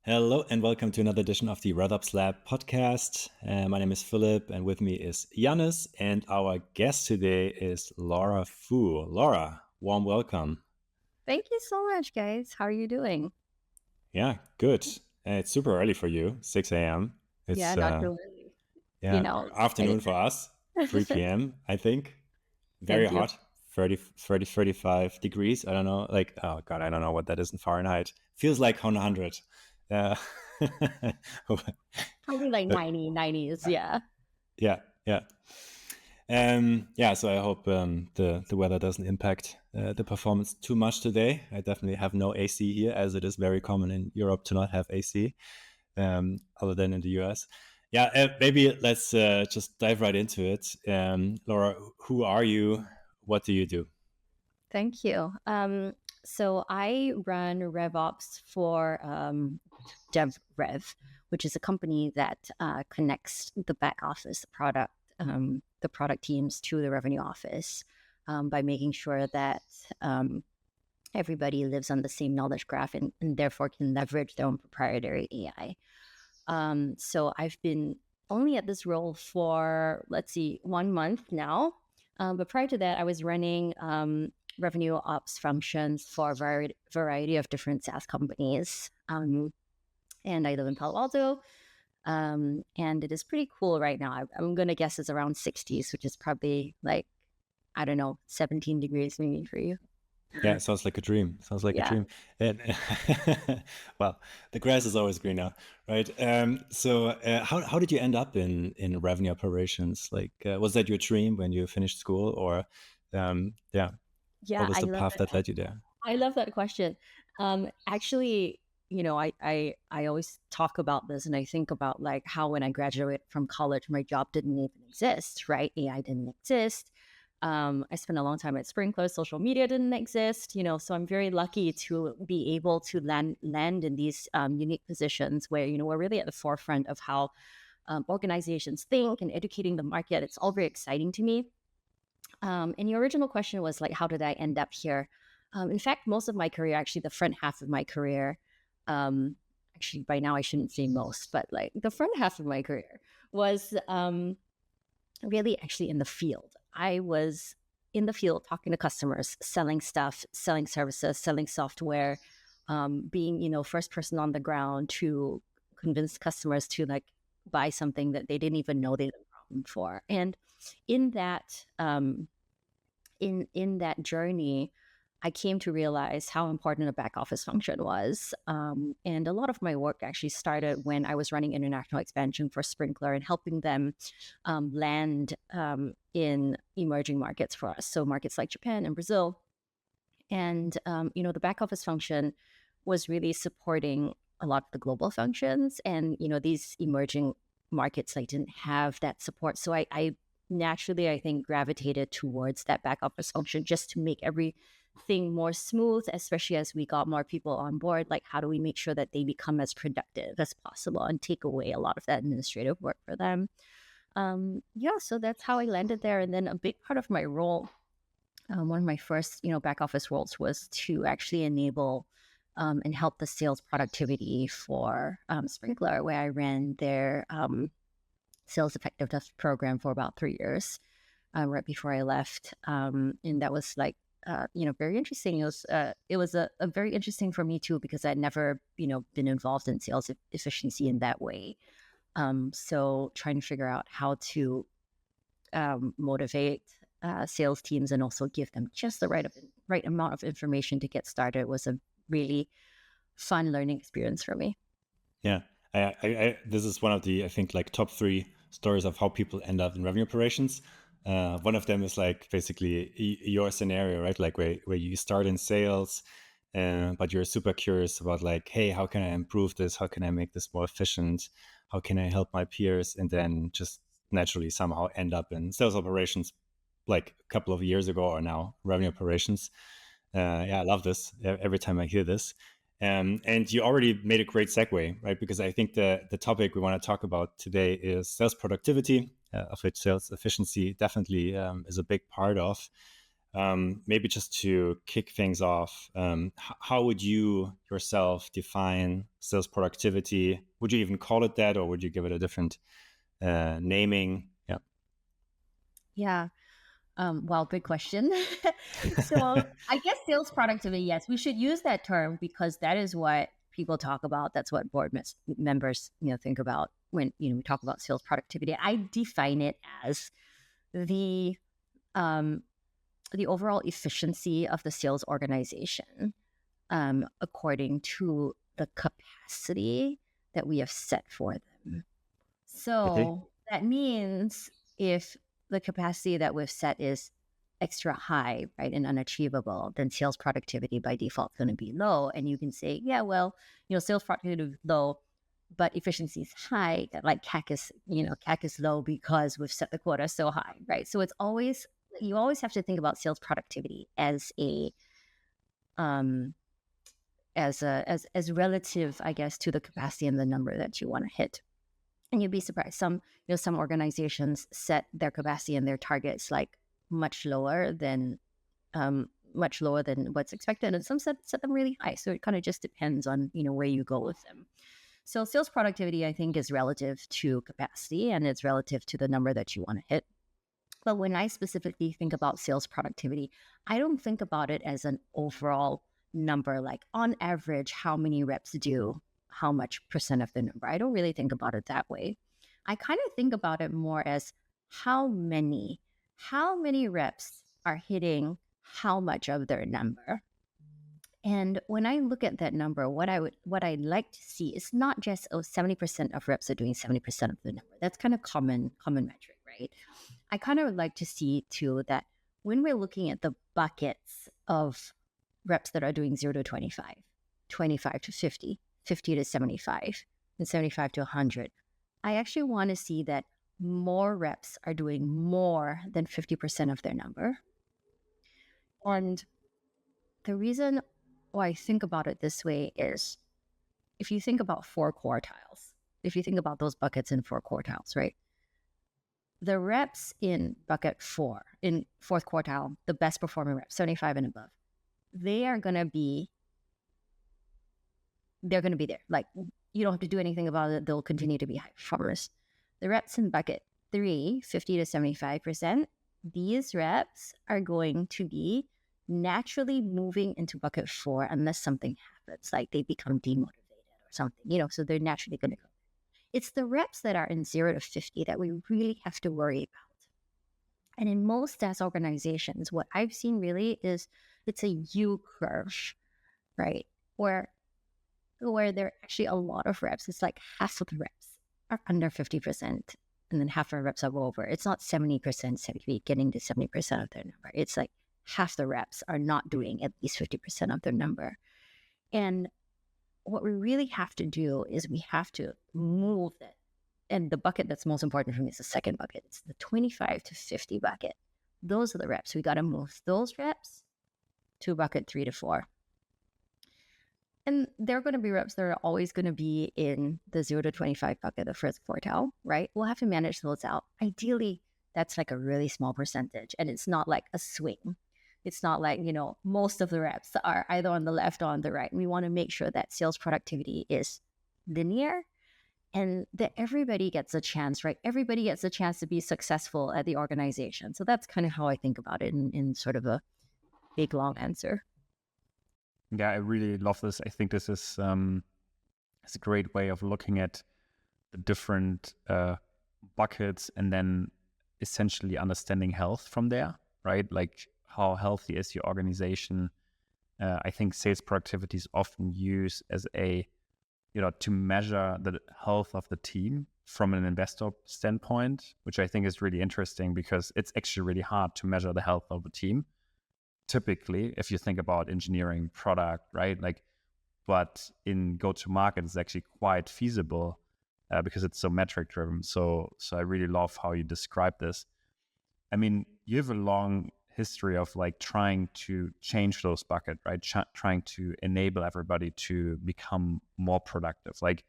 Hello and welcome to another edition of the RevOps Lab podcast. My name is Philip and with me is Yannis, and our guest today is Laura Fu. Laura, warm welcome. Thank you so much, guys. How are you doing? Yeah, good. It's super early for you, 6 a.m. Yeah, It's not too early. You yeah, know, afternoon for us, 3 p.m. I think. Very Thank you. hot, 35 degrees. I don't know, like, oh God, I don't know what that is in Fahrenheit. Feels like 100. Uh, Probably like but 90s. Yeah. yeah. Yeah, so I hope the weather doesn't impact the performance too much today. I definitely have no AC here, as it is very common in Europe to not have AC, other than in the US. Yeah, maybe let's just dive right into it. Laura, who are you? What do you do? Thank you. So I run RevOps for DevRev, which is a company that connects the back office the product teams to the revenue office by making sure that everybody lives on the same knowledge graph and therefore can leverage their own proprietary AI. So I've been only at this role for, 1 month now. But prior to that, I was running revenue ops functions for a variety of different SaaS companies. And I live in Palo Alto. And it is pretty cool right now. I'm going to guess it's around 60s, which is probably like, I don't know, 17 degrees maybe for you. Yeah, it sounds like a dream. Sounds like a Yeah. dream. And well, the grass is always greener, right? So how did you end up in revenue operations? Like, was that your dream when you finished school, or yeah, Yeah, what was I the love path that. that led you there? I love that question. Actually, I always talk about this and I think about like how when I graduated from college, my job didn't even exist, right? AI didn't exist. I spent a long time at Sprinkler, social media didn't exist, so I'm very lucky to be able to land in these unique positions where, we're really at the forefront of how organizations think and educating the market. It's all very exciting to me. And your original question was like, how did I end up here? In fact, most of my career, actually, the front half of my career, actually, by now I shouldn't say most, but like the front half of my career was really actually in the field. I was in the field talking to customers, selling stuff, selling services, selling software, being, first person on the ground to convince customers to like buy something that they didn't even know they had a problem for. And in that in that journey, I came to realize how important a back office function was. And a lot of my work actually started when I was running international expansion for Sprinkler and helping them land in emerging markets for us. So markets like Japan and Brazil. And, the back office function was really supporting a lot of the global functions. And, these emerging markets, like, didn't have that support. So I naturally, I think, gravitated towards that back office function just to make everything more smooth, especially as we got more people on board. Like, how do we make sure that they become as productive as possible and take away a lot of that administrative work for them? So that's how I landed there. And then a big part of my role, one of my first, back office roles was to actually enable and help the sales productivity for Sprinkler, where I ran their sales effectiveness program for about 3 years, right before I left. And that was like, very interesting. It was a very interesting for me too, because I'd never, been involved in sales efficiency in that way. So trying to figure out how to motivate sales teams and also give them just the right amount of information to get started was a really fun learning experience for me. Yeah, this is one of the, I think, like top three stories of how people end up in revenue operations. One of them is like basically your scenario, right? Like where you start in sales, but you're super curious about like, hey, how can I improve this? How can I make this more efficient? How can I help my peers? And then just naturally somehow end up in sales operations like a couple of years ago, or now revenue operations. Yeah, I love this every time I hear this. And you already made a great segue, right? Because I think the topic we want to talk about today is sales productivity, of which sales efficiency definitely is a big part of. Maybe just to kick things off, how would you yourself define sales productivity? Would you even call it that, or would you give it a different naming? Yeah. Yeah. Well, big question. So I guess sales productivity, yes, we should use that term because that is what people talk about. That's what members, think about when, we talk about sales productivity. I define it as the um, the overall efficiency of the sales organization according to the capacity that we have set for them. Okay. So that means if the capacity that we've set is extra high, right, and unachievable, then sales productivity by default is going to be low. And you can say, yeah, well, sales productivity is low, but efficiency is high. Like CAC is low because we've set the quota so high, right? So you always have to think about sales productivity as a um as relative, I guess, to the capacity and the number that you want to hit. And you'd be surprised. Some organizations set their capacity and their targets like much lower than what's expected, and some set them really high. So it kind of just depends on where you go with them. So sales productivity, I think, is relative to capacity and it's relative to the number that you want to hit. But when I specifically think about sales productivity, I don't think about it as an overall number, like on average, how many reps do how much percent of the number. I don't really think about it that way. I kind of think about it more as how many reps are hitting how much of their number. And when I look at that number, what I'd like to see is not just 70% of reps are doing 70% of the number. That's kind of common metric, right? I kind of would like to see too that when we're looking at the buckets of reps that are doing 0 to 25, 25 to 50, 50 to 75, and 75 to 100, I actually want to see that more reps are doing more than 50% of their number. And the reason why I think about it this way is if you think about 4 quartiles, if you think about those buckets in 4 quartiles, right? The reps in bucket 4, in 4th quartile, the best performing reps, 75 and above, they're going to be there. Like, you don't have to do anything about it. They'll continue to be high performers. The reps in bucket 3, 50 to 75%, these reps are going to be naturally moving into bucket 4 unless something happens, like they become demotivated or something, so they're naturally going to go. It's the reps that are in 0 to 50 that we really have to worry about. And in most SaaS organizations, what I've seen really is it's a U curve, right? Where there are actually a lot of reps. It's like half of the reps are under 50%, and then half of the reps are over. It's not 70%, getting to 70% of their number. It's like half the reps are not doing at least 50% of their number. And what we really have to do is we have to move that. And the bucket that's most important for me is the second bucket. It's the 25 to 50 bucket. Those are the reps. We got to move those reps to bucket 3 to 4. And there are going to be reps that are always going to be in the 0 to 25 bucket, the first quartile, right? We'll have to manage those out. Ideally, that's like a really small percentage, and it's not like a swing. It's not like, most of the reps are either on the left or on the right. We want to make sure that sales productivity is linear and that everybody gets a chance, right? Everybody gets a chance to be successful at the organization. So that's kind of how I think about it in sort of a big, long answer. Yeah, I really love this. I think this is it's a great way of looking at the different buckets and then essentially understanding health from there, right? Like, how healthy is your organization? I think sales productivity is often used as to measure the health of the team from an investor standpoint, which I think is really interesting because it's actually really hard to measure the health of a team. Typically, if you think about engineering, product, right? But in go-to-market, it's actually quite feasible because it's so metric driven. So I really love how you describe this. I mean, you have a long history of trying to change those buckets, right? Trying to enable everybody to become more productive. Like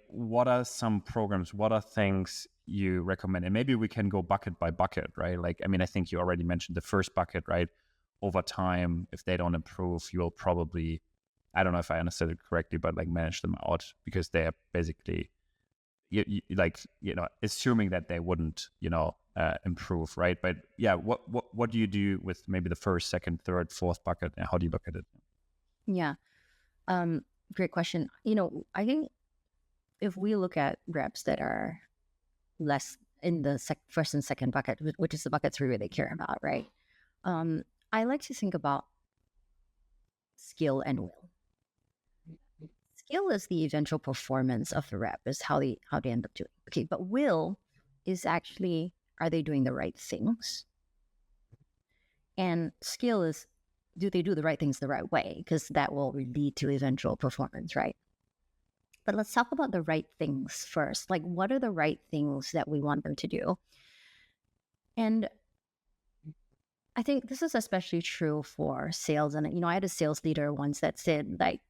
what are some programs? What are things you recommend? And maybe we can go bucket by bucket, right? Like, I mean, I think you already mentioned the first bucket, right? Over time, if they don't improve, you'll probably, I don't know if I understood it correctly, but like manage them out because they are basically, assuming that they wouldn't, improve, right? But yeah, what do you do with maybe the first, second, third, fourth bucket, and how do you look at it? Yeah. Great question. I think if we look at reps that are less in the first and second bucket, which is the buckets we really care about, right? I like to think about skill and will. Skill is the eventual performance of the rep, is how they end up doing. Okay, but will is actually, are they doing the right things? And skill is, do they do the right things the right way? Because that will lead to eventual performance, right? But let's talk about the right things first. Like, what are the right things that we want them to do? And I think this is especially true for sales. And, I had a sales leader once that said, like,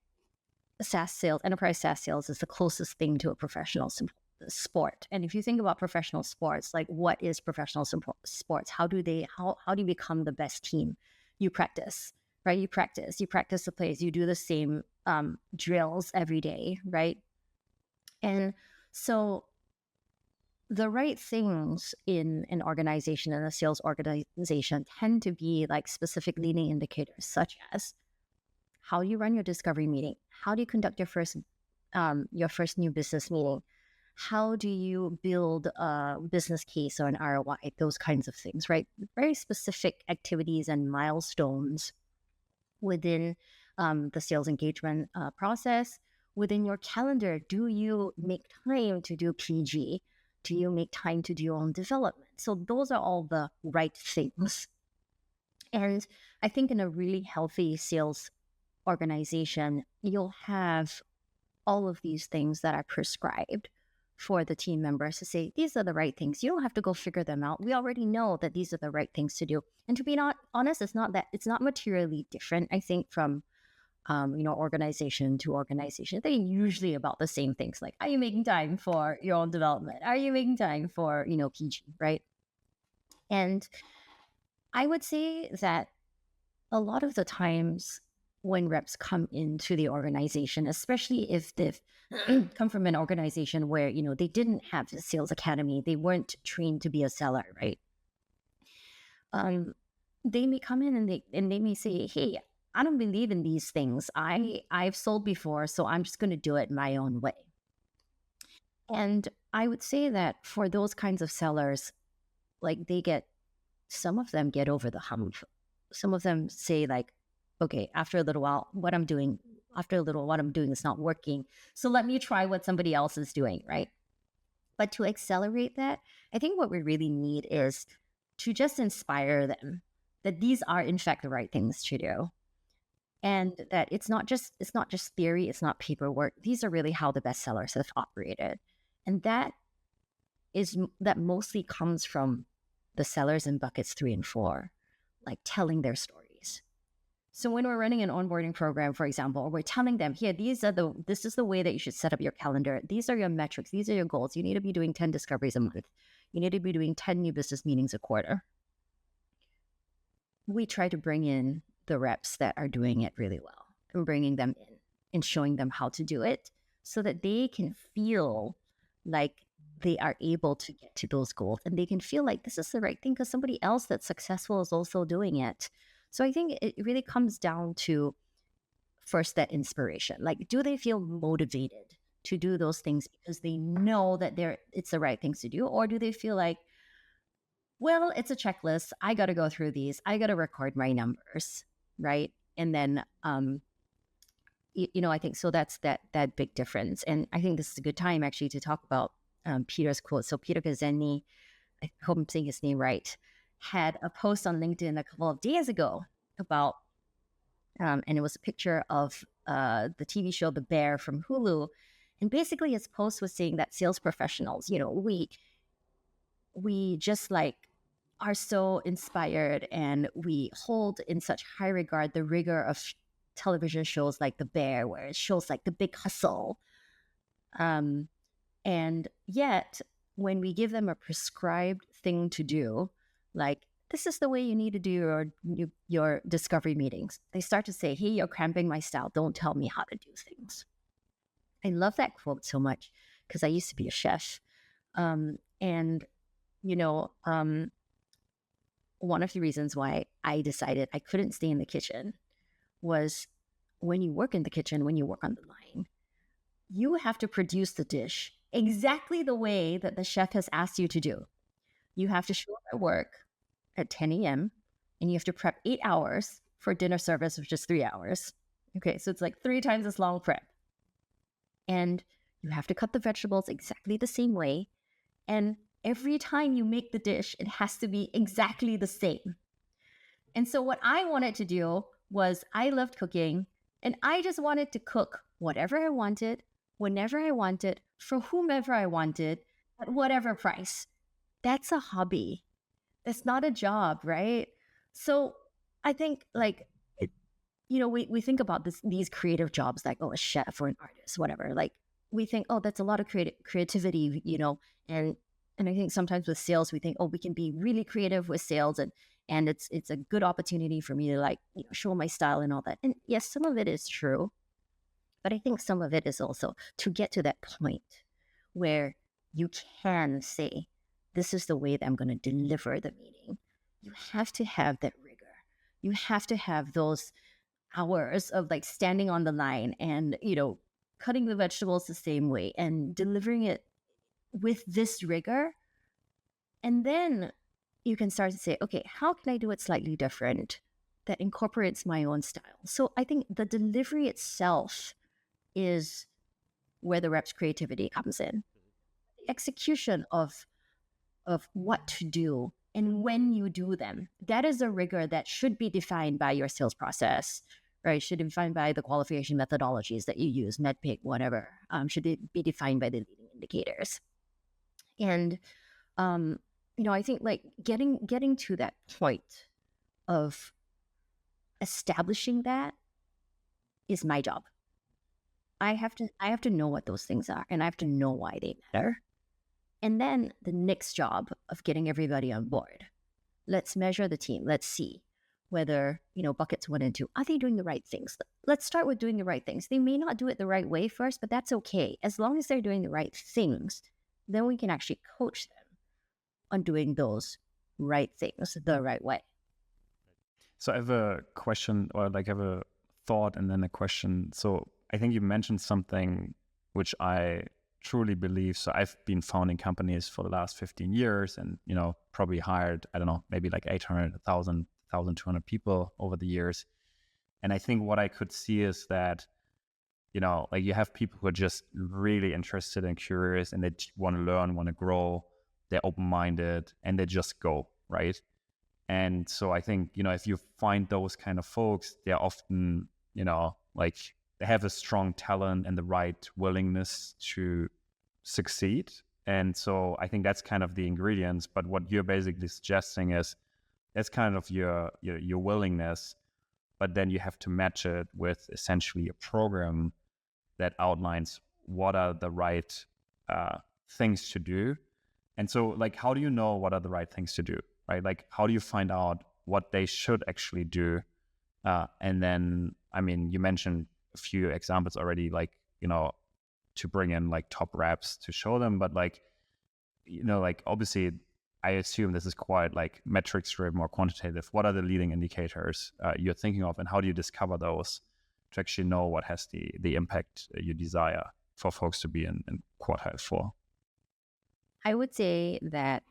SaaS sales, enterprise SaaS sales is the closest thing to a professional sport. And if you think about professional sports, like, what is professional sports? How do you become the best team? You practice, right? You practice the plays. You do the same drills every day, right? And so the right things in an organization, in a sales organization, tend to be like specific leading indicators, such as how do you run your discovery meeting? How do you conduct your first new business meeting? How do you build a business case or an ROI? Those kinds of things, right? Very specific activities and milestones within the sales engagement process. Within your calendar, do you make time to do PG? Do you make time to do your own development? So those are all the right things. And I think in a really healthy sales organization, you'll have all of these things that are prescribed for the team members to say, these are the right things. You don't have to go figure them out. We already know that these are the right things to do. And to be honest, it's not materially different, I think, from organization to organization. They're usually about the same things. Like, are you making time for your own development? Are you making time for, PG, right? And I would say that a lot of the times when reps come into the organization, especially if they've come from an organization where, they didn't have a sales academy, they weren't trained to be a seller, right? They may come in and they may say, hey, I don't believe in these things. I've sold before, so I'm just going to do it my own way. And I would say that for those kinds of sellers, like, some of them get over the hump. Some of them say, like, okay, after a little while, what I'm doing is not working. So let me try what somebody else is doing, right? But to accelerate that, I think what we really need is to just inspire them that these are in fact the right things to do. And that it's not just theory, it's not paperwork. These are really how the best sellers have operated. And that mostly comes from the sellers in buckets 3 and 4, like telling their stories. So when we're running an onboarding program, for example, or we're telling them, here, this is the way that you should set up your calendar. These are your metrics. These are your goals. You need to be doing 10 discoveries a month. You need to be doing 10 new business meetings a quarter. We try to bring in the reps that are doing it really well and bringing them in and showing them how to do it so that they can feel like they are able to get to those goals and they can feel like this is the right thing because somebody else that's successful is also doing it. So I think it really comes down to first that inspiration. Like, do they feel motivated to do those things because they know that it's the right things to do? Or do they feel like, well, it's a checklist. I got to go through these. I got to record my numbers, right? And then, I think so that's that big difference. And I think this is a good time actually to talk about Peter's quote. So Peter Gazzini, I hope I'm saying his name right, had a post on LinkedIn a couple of days ago about, and it was a picture of the TV show The Bear from Hulu. And basically his post was saying that sales professionals, we just like are so inspired and we hold in such high regard the rigor of television shows like The Bear, where it shows like the big hustle. And yet when we give them a prescribed thing to do, like, this is the way you need to do your discovery meetings, they start to say, hey, you're cramping my style. Don't tell me how to do things. I love that quote so much because I used to be a chef. And, you know, one of the reasons why I decided I couldn't stay in the kitchen was when you work in the kitchen, when you work on the line, you have to produce the dish exactly the way that the chef has asked you to do. You have to show up at work at 10 a.m. and you have to prep 8 hours for dinner service, which is 3 hours. Okay, so it's like 3 times as long prep. And you have to cut the vegetables exactly the same way. And every time you make the dish, it has to be exactly the same. And so what I wanted to do was, I loved cooking, and I just wanted to cook whatever I wanted, whenever I wanted, for whomever I wanted, at whatever price. That's a hobby. That's not a job, right? So I think, like, we think about these creative jobs, like, oh, a chef or an artist, whatever. Like, we think, oh, that's a lot of creativity, and I think sometimes with sales, we think, oh, we can be really creative with sales, and it's a good opportunity for me to, like, show my style and all that. And yes, some of it is true, but I think some of it is also to get to that point where you can say, this is the way that I'm going to deliver the meeting. You have to have that rigor. You have to have those hours of, like, standing on the line and, cutting the vegetables the same way and delivering it with this rigor. And then you can start to say, okay, how can I do it slightly different that incorporates my own style? So I think the delivery itself is where the rep's creativity comes in. The execution of what to do and when you do them, that is a rigor that should be defined by your sales process, right? Should be defined by the qualification methodologies that you use, MedPIC, whatever. Should it be defined by the leading indicators? And I think, like, getting to that point of establishing that is my job. I have to know what those things are, and I have to know why they matter. And then the next job of getting everybody on board. Let's measure the team. Let's see whether, buckets 1 and 2, are they doing the right things? Let's start with doing the right things. They may not do it the right way first, but that's okay. As long as they're doing the right things, then we can actually coach them on doing those right things the right way. So I have a question, or like I have a thought and then a question. So I think you mentioned something which I truly believe. So I've been founding companies for the last 15 years and, probably hired, I don't know, maybe like 800, 1,000, 1,200 people over the years. And I think what I could see is that, like, you have people who are just really interested and curious, and they want to learn, want to grow, they're open-minded, and they just go, right? And so I think, if you find those kind of folks, they're often, like, they have a strong talent and the right willingness to succeed. And so I think that's kind of the ingredients. But what you're basically suggesting is that's kind of your willingness, but then you have to match it with essentially a program that outlines what are the right things to do. And so, like, how do you know what are the right things to do, right? Like, how do you find out what they should actually do? And then, I mean, you mentioned a few examples already, like, to bring in, like, top reps to show them, but, like, like, obviously I assume this is quite, like, metrics driven, more quantitative. What are the leading indicators you're thinking of, and how do you discover those to actually know what has the impact you desire for folks to be in quartile 4? I would say that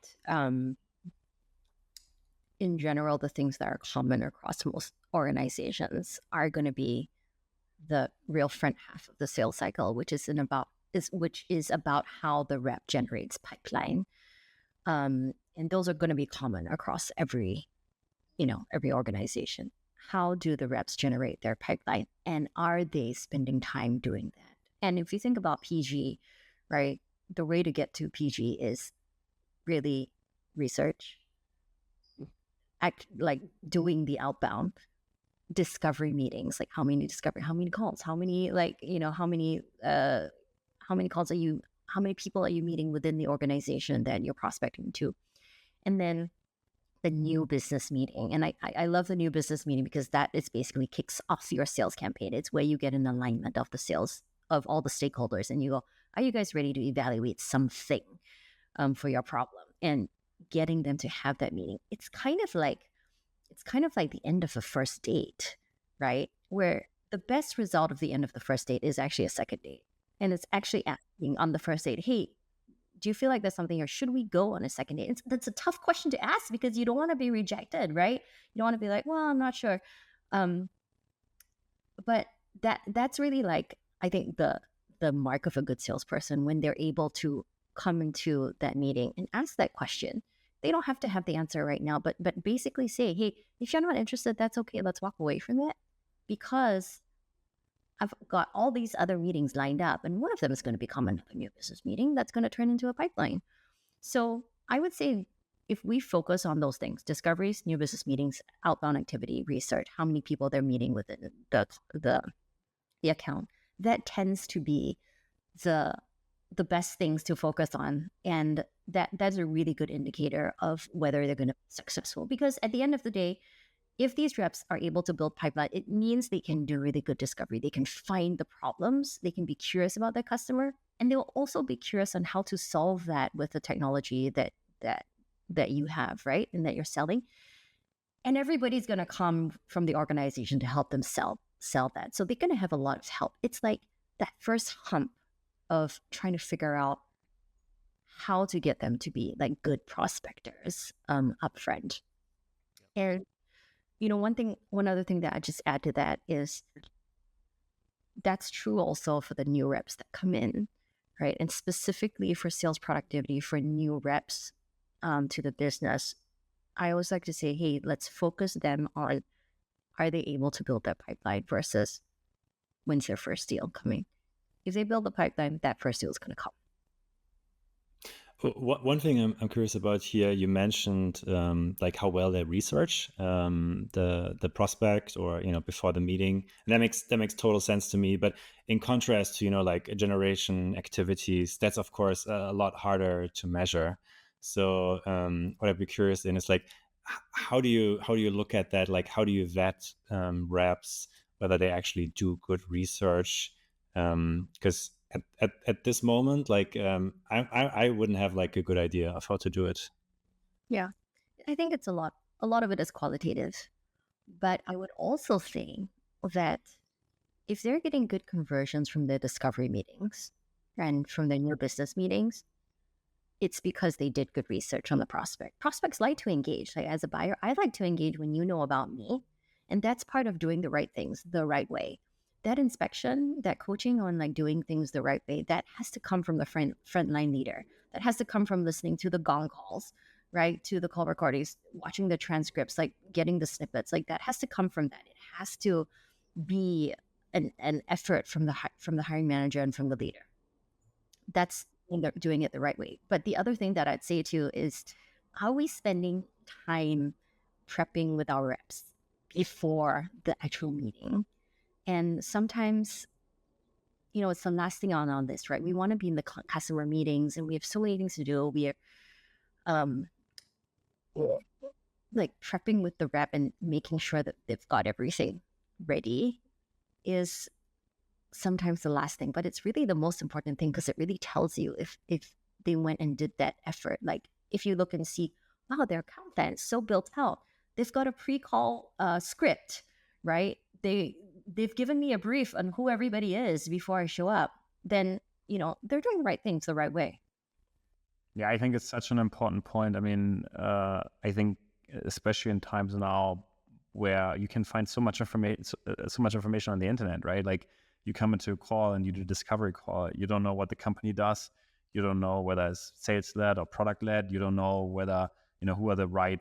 in general, the things that are common across most organizations are going to be the real front half of the sales cycle, which is about how the rep generates pipeline. And those are going to be common across every organization. How do the reps generate their pipeline, and are they spending time doing that? And if you think about PG, right, the way to get to PG is really research, like doing the outbound discovery meetings, like how many calls, how many calls are you How many people are you meeting within the organization that you're prospecting to? And then the new business meeting. And I love the new business meeting because that is basically kicks off your sales campaign. It's where you get an alignment of the sales of all the stakeholders, and you go, are you guys ready to evaluate something for your problem? And getting them to have that meeting. It's kind of like the end of a first date, right? Where the best result of the end of the first date is actually a second date. And it's actually asking on the first date, hey, do you feel like there's something, or should we go on a second date? That's a tough question to ask because you don't want to be rejected, right? You don't want to be like, well, I'm not sure. But that's really like, I think the mark of a good salesperson, when they're able to come into that meeting and ask that question. They don't have to have the answer right now, but basically say, hey, if you're not interested, that's okay. Let's walk away from it, because I've got all these other meetings lined up, and one of them is going to become another new business meeting that's going to turn into a pipeline. So I would say if we focus on those things, discoveries, new business meetings, outbound activity, research, how many people they're meeting within the account, that tends to be the best things to focus on. And that's a really good indicator of whether they're going to be successful. Because at the end of the day, if these reps are able to build pipeline, it means they can do really good discovery. They can find the problems. They can be curious about their customer. And they'll also be curious on how to solve that with the technology that you have, right? And that you're selling. And everybody's going to come from the organization to help them sell that. So they're going to have a lot of help. It's like that first hump of trying to figure out how to get them to be like good prospectors upfront. And one other thing that I just add to that is that's true also for the new reps that come in, right? And specifically for sales productivity for new reps to the business, I always like to say, hey, let's focus them on, are they able to build that pipeline versus when's their first deal coming? If they build the pipeline, that first deal is going to come. One thing I'm curious about here, you mentioned like how well they research the prospect, or before the meeting, and that makes total sense to me. But in contrast to like generation activities, that's of course a lot harder to measure. So what I'd be curious in is like, how do you look at that? Like, how do you vet reps whether they actually do good research? Because at this moment, like I wouldn't have like a good idea of how to do it. Yeah, I think it's a lot of it is qualitative, but I would also say that if they're getting good conversions from their discovery meetings and from their new business meetings, it's because they did good research on the prospect. Prospects like to engage. Like as a buyer, I like to engage when you know about me, and that's part of doing the right things the right way. That inspection, that coaching on like doing things the right way, that has to come from the frontline leader. That has to come from listening to the gong calls, right? To the call recordings, watching the transcripts, like getting the snippets. Like that has to come from that. It has to be an effort from the hiring manager and from the leader. That's when they're doing it the right way. But the other thing that I'd say too is, are we spending time prepping with our reps before the actual meeting? And sometimes, it's the last thing on this, right? We want to be in the customer meetings, and we have so many things to do. We are like prepping with the rep and making sure that they've got everything ready is sometimes the last thing, but it's really the most important thing, because it really tells you if they went and did that effort. Like if you look and see, wow, their account plan is so built out. They've got a pre-call script, right? They've given me a brief on who everybody is before I show up. Then, they're doing the right things the right way. Yeah, I think it's such an important point. I mean, I think especially in times now where you can find so much information on the internet, right? Like you come into a call and you do a discovery call. You don't know what the company does. You don't know whether it's sales-led or product-led. You don't know whether, who are the right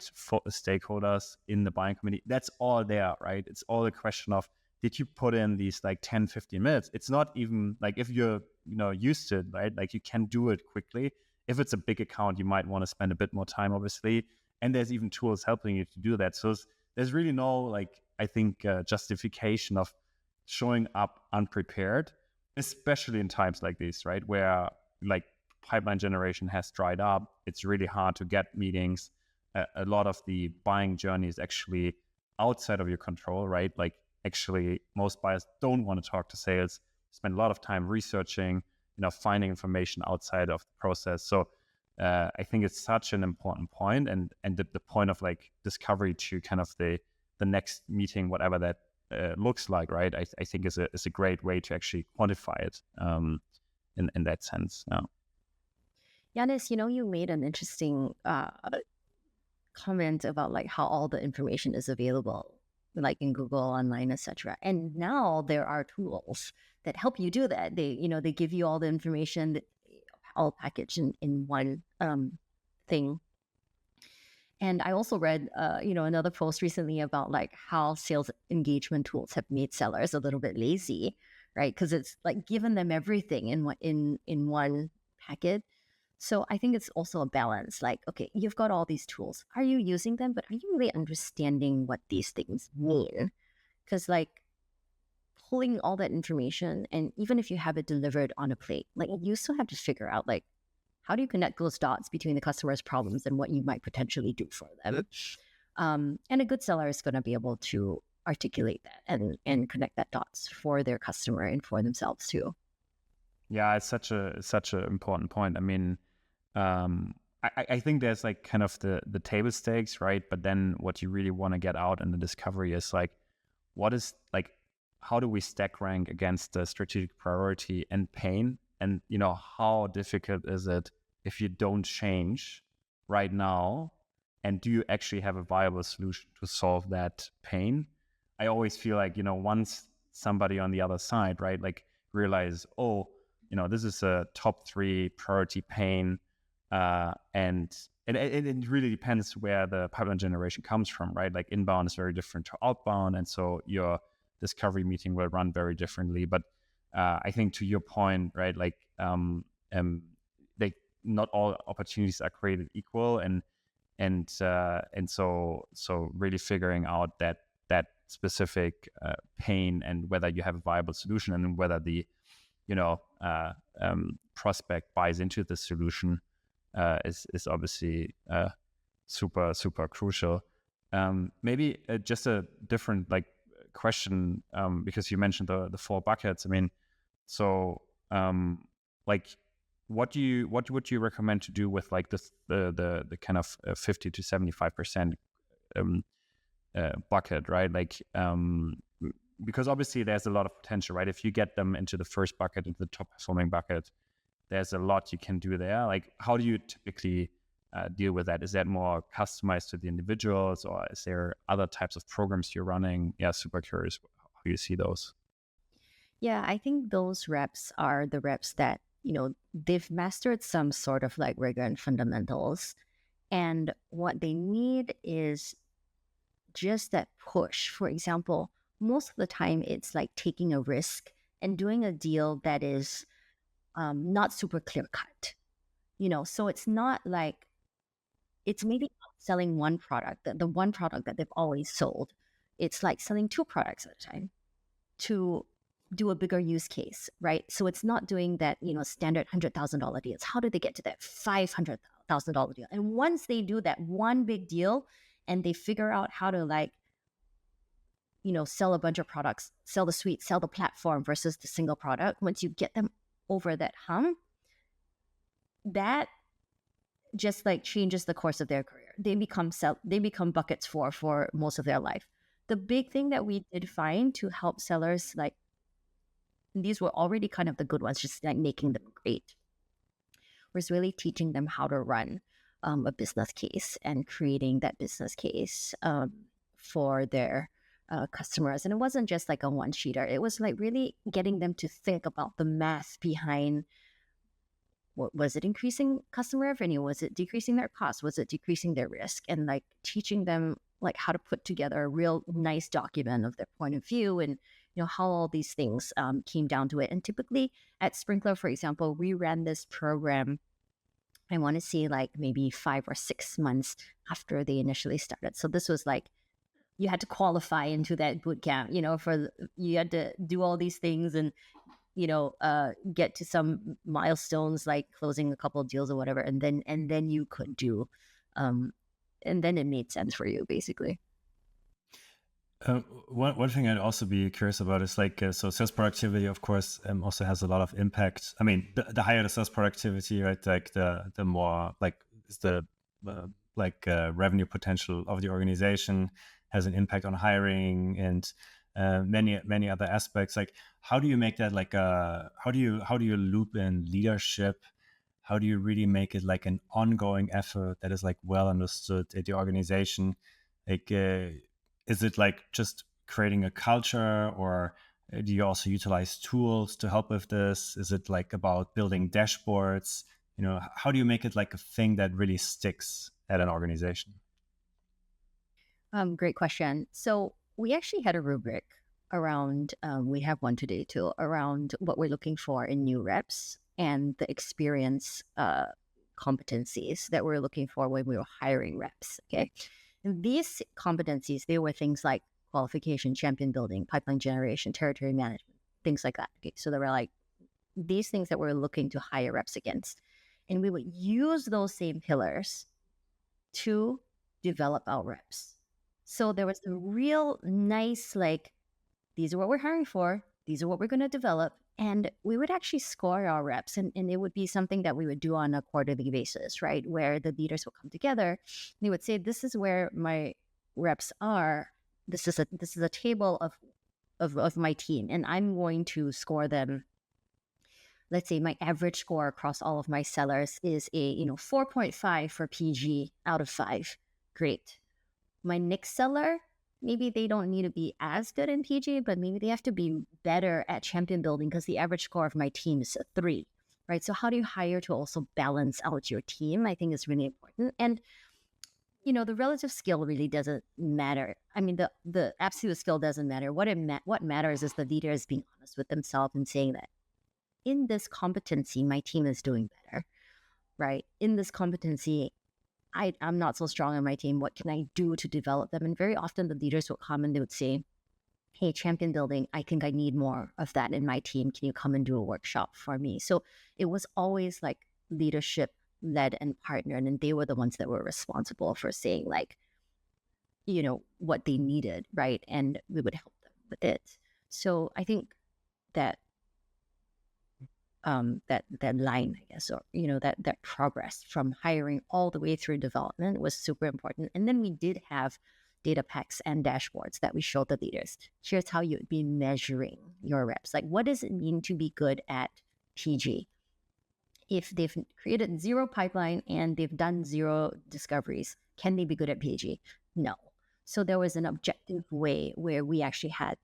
stakeholders in the buying committee. That's all there, right? It's all a question of, did you put in these like 10, 15 minutes? It's not even like if you're, used to it, right? Like you can do it quickly. If it's a big account, you might want to spend a bit more time, obviously. And there's even tools helping you to do that. So there's really no, like, I think, justification of showing up unprepared, especially in times like this, right? Where like pipeline generation has dried up. It's really hard to get meetings. A lot of the buying journey is actually outside of your control, right? Like actually most buyers don't want to talk to sales, spend a lot of time researching, finding information outside of the process. So I think it's such an important point, and the point of like discovery to kind of the next meeting, whatever that looks like, right? I think is a great way to actually quantify it in that sense. Yanis, you made an interesting comment about like how all the information is available, like in Google, online, etc. And now there are tools that help you do that. They give you all the information that all packaged in one thing. And I also read, another post recently about like how sales engagement tools have made sellers a little bit lazy, right? Because it's like given them everything in one packet. So I think it's also a balance. Like, okay, you've got all these tools. Are you using them? But are you really understanding what these things mean? Because like pulling all that information, and even if you have it delivered on a plate, like you still have to figure out like, how do you connect those dots between the customer's problems and what you might potentially do for them? And a good seller is going to be able to articulate that and connect that dots for their customer and for themselves too. Yeah, it's such an important point. I mean, I think there's like kind of the table stakes, right? But then what you really want to get out in the discovery is like, what is like, how do we stack rank against the strategic priority and pain? And, how difficult is it if you don't change right now? And do you actually have a viable solution to solve that pain? I always feel like, once somebody on the other side, right, like realize, oh, this is a top 3 priority pain. And it really depends where the pipeline generation comes from, right? Like inbound is very different to outbound. And so your discovery meeting will run very differently. But I think to your point, right, like not all opportunities are created equal, and so really figuring out that specific pain and whether you have a viable solution and whether the prospect buys into the solution is obviously super crucial. Maybe just a different like question, because you mentioned the 4 buckets. I mean, so like what would you recommend to do with like the kind of 50 to 75% bucket, right? Like because obviously there's a lot of potential, right? If you get them into the first bucket, into the top performing bucket, there's a lot you can do there. Like, how do you typically deal with that? Is that more customized to the individuals, or is there other types of programs you're running? Yeah, super curious how you see those. Yeah, I think those reps are the reps that, they've mastered some sort of like rigor and fundamentals. And what they need is just that push. For example, most of the time it's like taking a risk and doing a deal that is not super clear cut, so it's not like, it's maybe not selling one product, the one product that they've always sold. It's like selling 2 products at a time to do a bigger use case, right? So it's not doing that, standard $100,000 deals. How do they get to that $500,000 deal? And once they do that one big deal and they figure out how to like, sell a bunch of products, sell the suite, sell the platform versus the single product, once you get them over that hump, that just like changes the course of their career. They become buckets for most of their life. The big thing that we did find to help sellers, like these were already kind of the good ones, just like making them great, was really teaching them how to run a business case and creating that business case for their customers. And it wasn't just like a one-sheeter. It was like really getting them to think about the math behind, was it increasing customer revenue? Was it decreasing their cost? Was it decreasing their risk? And like teaching them like how to put together a real nice document of their point of view and how all these things came down to it. And typically at Sprinklr, for example, we ran this program, I want to say like maybe 5 or 6 months after they initially started. So this was like, you had to qualify into that boot camp, you had to do all these things and get to some milestones like closing a couple of deals or whatever, and then you could do, and then it made sense for you, basically. One thing I'd also be curious about is like, so sales productivity, of course, also has a lot of impact. I mean, the higher the sales productivity, right? Like the more like is the revenue potential of the organization has an impact on hiring and many other aspects. Like, how do you make that like how do you loop in leadership? How do you really make it like an ongoing effort that is like well understood at the organization? Like, is it like just creating a culture, or do you also utilize tools to help with this? Is it like about building dashboards? How do you make it like a thing that really sticks at an organization? Great question. So we actually had a rubric around, we have one today too, around what we're looking for in new reps and the experience competencies that we're looking for when we were hiring reps. Okay. And these competencies, they were things like qualification, champion building, pipeline generation, territory management, things like that. Okay. So there were like these things that we're looking to hire reps against. And we would use those same pillars to develop our reps. So there was a real nice, like, these are what we're hiring for, these are what we're going to develop. And we would actually score our reps, and it would be something that we would do on a quarterly basis, right? Where the leaders would come together. They would say, this is where my reps are. This is a table of my team, and I'm going to score them. Let's say my average score across all of my sellers is a 4.5 for PG out of 5. Great. My next seller, maybe they don't need to be as good in PG, but maybe they have to be better at champion building because the average score of my team is a 3, right? So how do you hire to also balance out your team? I think is really important. And, the relative skill really doesn't matter. I mean, the absolute skill doesn't matter. What matters is the leader is being honest with themselves and saying that in this competency, my team is doing better, right? In this competency, I'm not so strong on my team. What can I do to develop them? And very often the leaders would come and they would say, hey, champion building, I think I need more of that in my team. Can you come and do a workshop for me? So it was always like leadership led and partnered. And they were the ones that were responsible for saying like, what they needed, right? And we would help them with it. So I think that that line, I guess, or that progress from hiring all the way through development was super important. And then we did have data packs and dashboards that we showed the leaders. Here's how you'd be measuring your reps. Like, what does it mean to be good at PG? If they've created 0 pipeline and they've done 0 discoveries, can they be good at PG? No. So there was an objective way where we actually had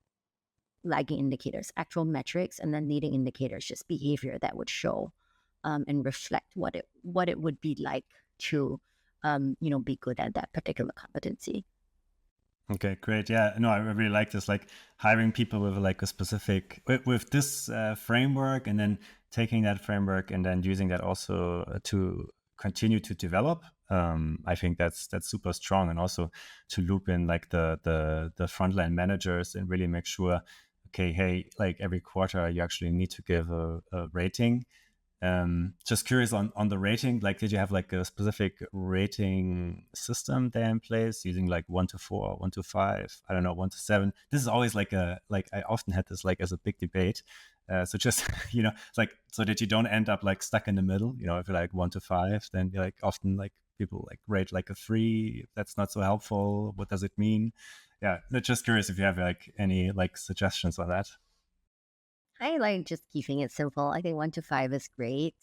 lagging indicators, actual metrics, and then leading indicators, just behavior that would show and reflect what it would be like to be good at that particular competency. Okay, great. Yeah, no, I really like this, like hiring people with like a specific with this framework, and then taking that framework and then using that also to continue to develop. I think that's super strong, and also to loop in like the frontline managers and really make sure, okay, hey, like every quarter you actually need to give a rating. Just curious on the rating, like did you have like a specific rating system there in place using like 1 to 4, 1 to 5, I don't know, 1 to 7? This is always like I often had this like as a big debate. So just, it's like, so that you don't end up like stuck in the middle, if you're like 1 to 5, then you're like often like people like rate like a 3. That's not so helpful. What does it mean? Yeah, just curious if you have like any like suggestions on that. I like just keeping it simple. I think 1 to 5 is great.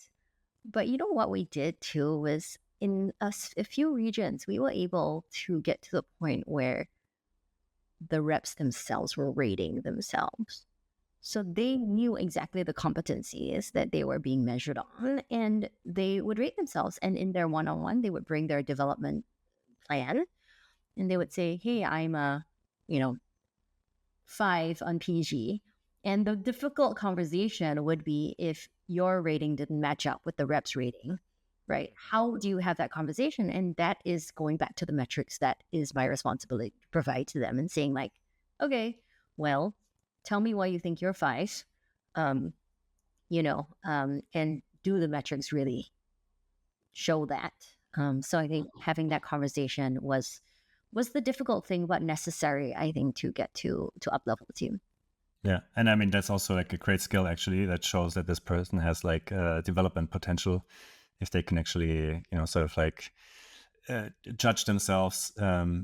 But what we did too was in a few regions, we were able to get to the point where the reps themselves were rating themselves. So they knew exactly the competencies that they were being measured on, and they would rate themselves. And in their one-on-one, they would bring their development plan, and they would say, hey, I'm a, 5 on PG. And the difficult conversation would be if your rating didn't match up with the rep's rating, right? How do you have that conversation? And that is going back to the metrics that is my responsibility to provide to them, and saying like, okay, well, tell me why you think you're 5. and do the metrics really show that? So I think having that conversation was the difficult thing, but necessary, I think, to get to up-level the team. Yeah. And I mean, that's also like a great skill, actually, that shows that this person has like development potential if they can actually, sort of like judge themselves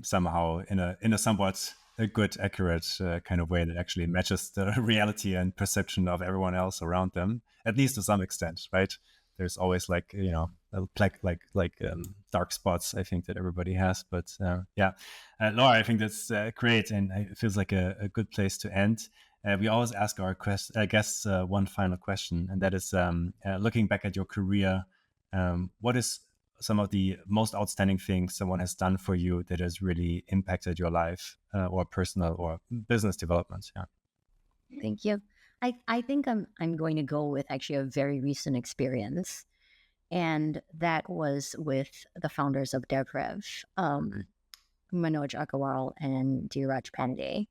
somehow in a somewhat a good, accurate kind of way that actually matches the reality and perception of everyone else around them, at least to some extent, right? There's always like, dark spots, I think, that everybody has. But Laura, I think that's great. And it feels like a good place to end. We always ask our guests one final question, and that is looking back at your career, what is some of the most outstanding things someone has done for you that has really impacted your life or personal or business development? Yeah. Thank you. I think I'm going to go with actually a very recent experience, and that was with the founders of DevRev, Manoj Agarwal and Dheeraj Pandey,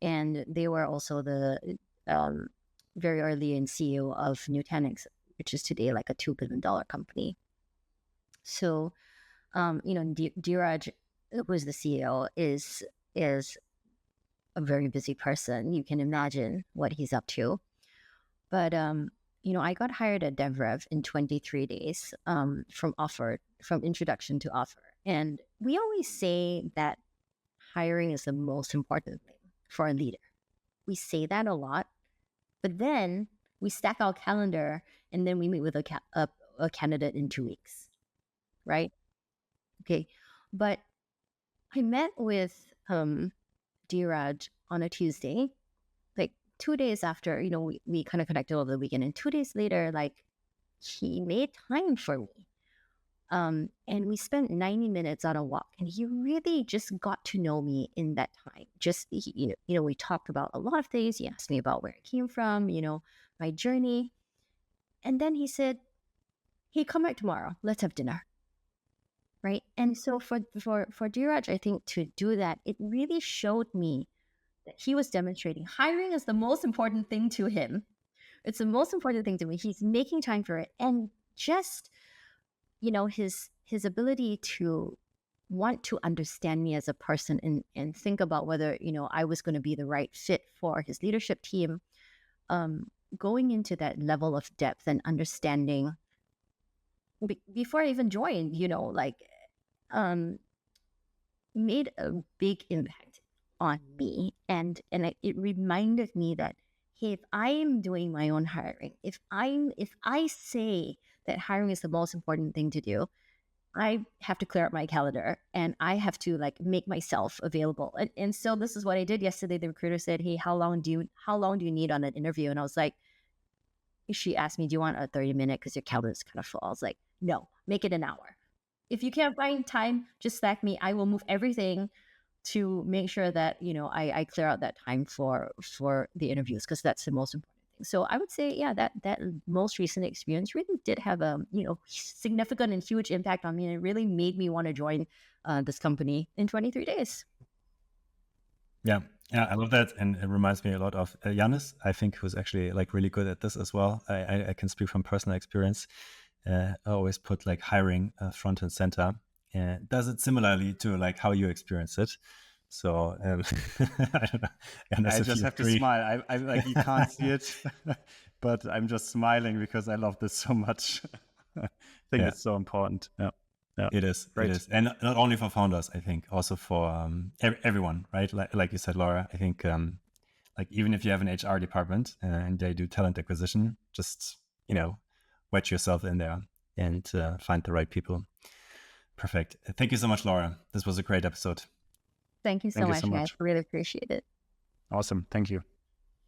and they were also the very early in CEO of Nutanix, which is today like a $2 billion company. So, Dheeraj, who is the CEO, is a very busy person. You can imagine what he's up to. But, I got hired at DevRev in 23 days from introduction to offer. And we always say that hiring is the most important thing for a leader. We say that a lot, but then we stack our calendar and then we meet with a candidate in 2 weeks, right? Okay. But I met with Dheeraj on a Tuesday, like 2 days after, we kind of connected over the weekend. And 2 days later, like, he made time for me. And we spent 90 minutes on a walk, and he really just got to know me in that time. Just, we talked about a lot of things. He asked me about where I came from, my journey. And then he said, hey, come back tomorrow. Let's have dinner. Right. And so for Dheeraj, I think to do that, it really showed me that he was demonstrating hiring is the most important thing to him. It's the most important thing to me. He's making time for it. And just, his ability to want to understand me as a person and think about whether, I was going to be the right fit for his leadership team, going into that level of depth and understanding before I even joined, made a big impact on me. And it reminded me that, hey, if I'm doing my own hiring, if I say that hiring is the most important thing to do, I have to clear up my calendar and I have to make myself available. And so this is what I did yesterday. The recruiter said, hey, how long do you need on an interview? And I was like, she asked me, do you want a 30-minute because your calendar is kind of full? I was like, no, make it an hour. If you can't find time, just slack me. I will move everything to make sure that, I clear out that time for the interviews, because that's the most important thing. So I would say, that most recent experience really did have a, significant and huge impact on me. And it really made me want to join this company in 23 days. Yeah, I love that. And it reminds me a lot of Yannis, I think, who's actually really good at this as well. I can speak from personal experience. I always put hiring front and center. Does it similarly to how you experience it? So I don't know. I just have to smile. I you can't see it, but I'm just smiling because I love this so much. I think it's so important. Yeah. It is. Great. It is. And not only for founders, I think, also for everyone, right? Like you said, Laura, I think even if you have an HR department and they do talent acquisition, just, wedge yourself in there and find the right people. Perfect. Thank you so much, Laura. This was a great episode. Thank you so much, guys. Really appreciate it. Awesome. Thank you.